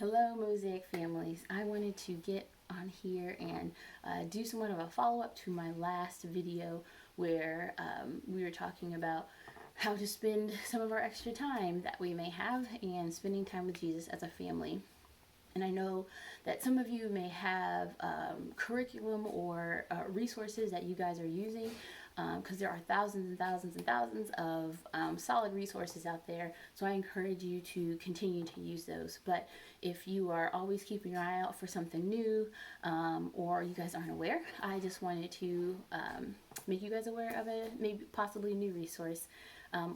Hello, Mosaic families. I wanted to get on here and do somewhat of a follow-up to my last video where we were talking about how to spend some of our extra time that we may have and spending time with Jesus as a family. And I know that some of you may have curriculum or resources that you guys are using, because there are thousands and thousands and thousands of solid resources out there. So I encourage you to continue to use those. But if you are always keeping your eye out for something new, or you guys aren't aware, I just wanted to make you guys aware of a maybe possibly new resource.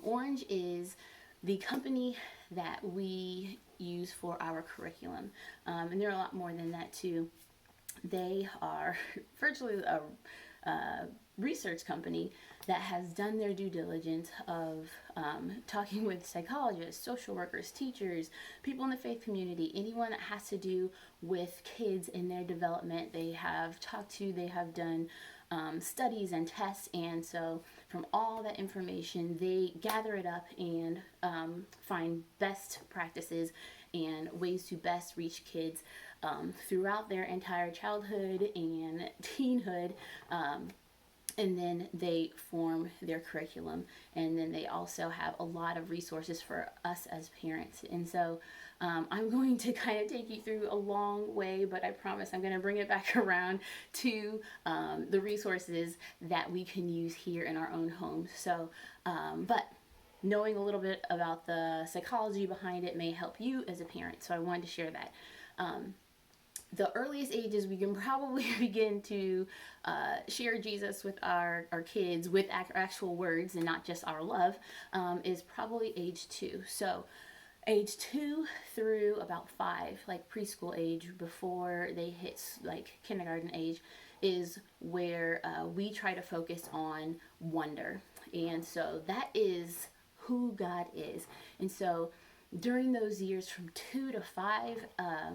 Orange is the company that we use for our curriculum, and there are a lot more than that too. They are virtually a research company that has done their due diligence of talking with psychologists, social workers, teachers, people in the faith community, anyone that has to do with kids in their development. They have talked to, they have done studies and tests, and so from all that information they gather it up and find best practices and ways to best reach kids throughout their entire childhood and teenhood. And then they form their curriculum, and then they also have a lot of resources for us as parents. And so I'm going to kind of take you through a long way, but I promise I'm going to bring it back around to the resources that we can use here in our own homes. So but knowing a little bit about the psychology behind it may help you as a parent, so I wanted to share that. The earliest ages we can probably begin to share Jesus with our kids with actual words and not just our love is probably age 2. So age 2 through about 5, like preschool age, before they hit like kindergarten age, is where we try to focus on wonder. And so that is who God is. And so during those years from 2 to 5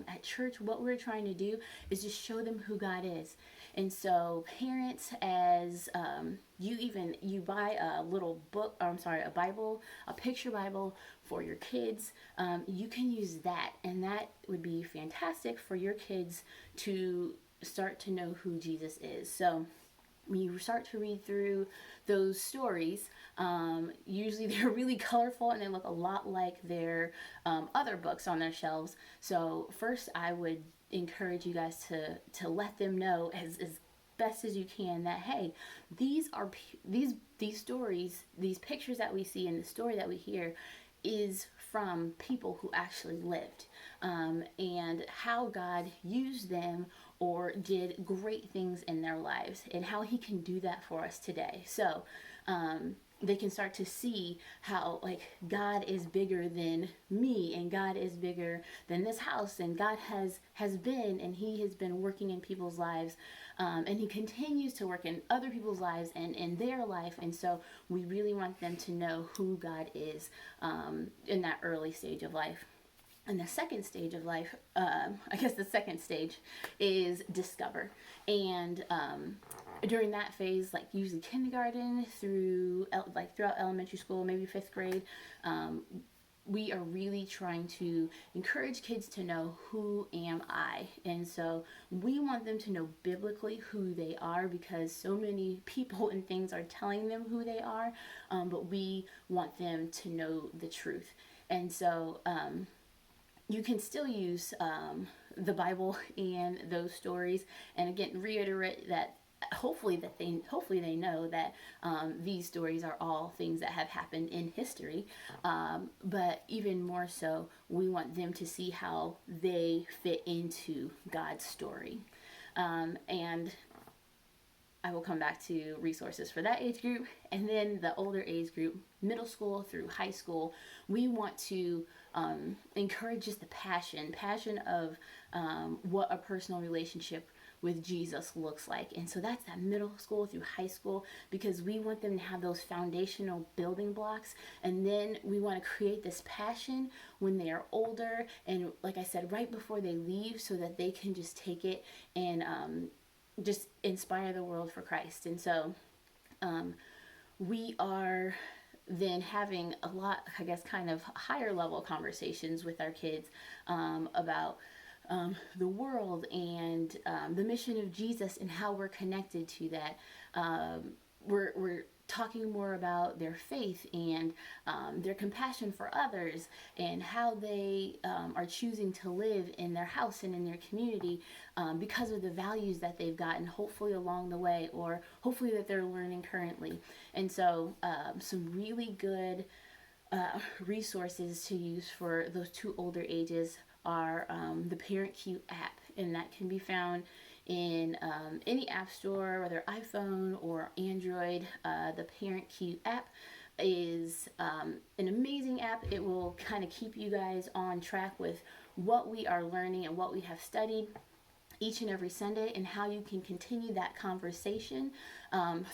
at church, what we're trying to do is just show them who God is. And so parents, as you buy a little book, or I'm sorry, a Bible, a picture Bible for your kids, you can use that, and that would be fantastic for your kids to start to know who Jesus is. So when you start to read through those stories, usually they're really colorful and they look a lot like their other books on their shelves. So first I would encourage you guys to let them know as best as you can that, hey, these stories, these pictures that we see and the story that we hear is from people who actually lived, and how God used them or did great things in their lives, and how he can do that for us today. So they can start to see how, like, God is bigger than me, and God is bigger than this house, and God has been, and he has been working in people's lives, and he continues to work in other people's lives and in their life. And so we really want them to know who God is in that early stage of life. And the second stage of life, I guess the second stage is discover. And during that phase, like usually kindergarten through throughout elementary school, maybe 5th grade, we are really trying to encourage kids to know, who am I? And so we want them to know biblically who they are, because so many people and things are telling them who they are, but we want them to know the truth. And so you can still use the Bible and those stories, and again reiterate that hopefully they know that these stories are all things that have happened in history, but even more so we want them to see how they fit into God's story. And I will come back to resources for that age group. And then the older age group, middle school through high school, we want to encourage just the passion of what a personal relationship with Jesus looks like. And so that's that middle school through high school, because we want them to have those foundational building blocks, and then we want to create this passion when they are older, and like I said, right before they leave, so that they can just take it and just inspire the world for Christ. And so we are then having a lot, I guess, kind of higher level conversations with our kids about the world and the mission of Jesus and how we're connected to that. We're talking more about their faith and their compassion for others and how they are choosing to live in their house and in their community because of the values that they've gotten, hopefully along the way, or hopefully that they're learning currently. And so some really good resources to use for those two older ages are the Parent Cue app, and that can be found in any app store, whether iPhone or Android. The Parent Cue app is an amazing app. It will kind of keep you guys on track with what we are learning and what we have studied each and every Sunday, and how you can continue that conversation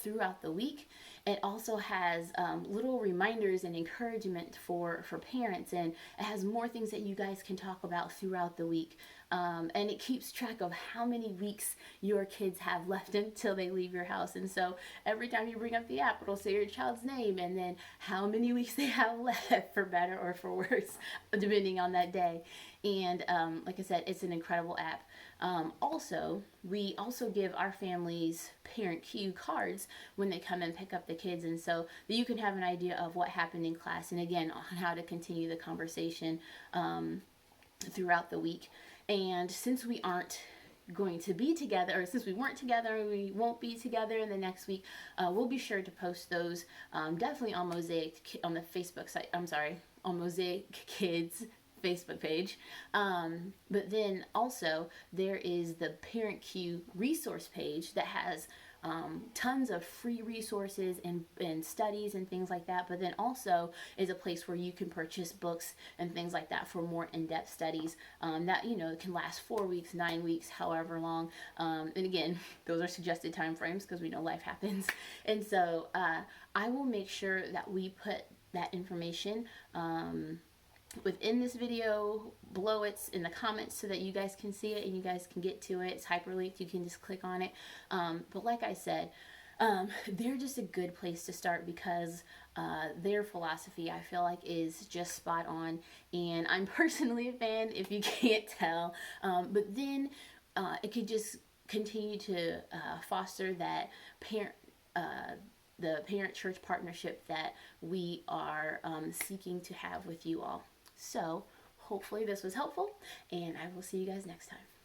throughout the week. It also has little reminders and encouragement for parents, and it has more things that you guys can talk about throughout the week. And it keeps track of how many weeks your kids have left until they leave your house. And so every time you bring up the app, it'll say your child's name and then how many weeks they have left, for better or for worse, depending on that day. And like I said, it's an incredible app. Also, we also give our families Parent Cue cards when they come and pick up the kids, and so that you can have an idea of what happened in class, and again, on how to continue the conversation throughout the week. And since we aren't going to be together, or since we weren't together and we won't be together in the next week, we'll be sure to post those definitely on Mosaic, on the Facebook site, on Mosaic Kids Facebook page. But then also there is the Parent Cue resource page that has tons of free resources and studies and things like that, but then also is a place where you can purchase books and things like that for more in-depth studies that, you know, can last 4 weeks, 9 weeks, however long. And again, those are suggested time frames because we know life happens. And so I will make sure that we put that information within this video, below it's in the comments, so that you guys can see it and you guys can get to it. It's hyperlinked, you can just click on it. But like I said, they're just a good place to start because their philosophy, I feel like, is just spot on, and I'm personally a fan, if you can't tell. But then it could just continue to foster that the parent-church partnership that we are seeking to have with you all. So hopefully this was helpful, and I will see you guys next time.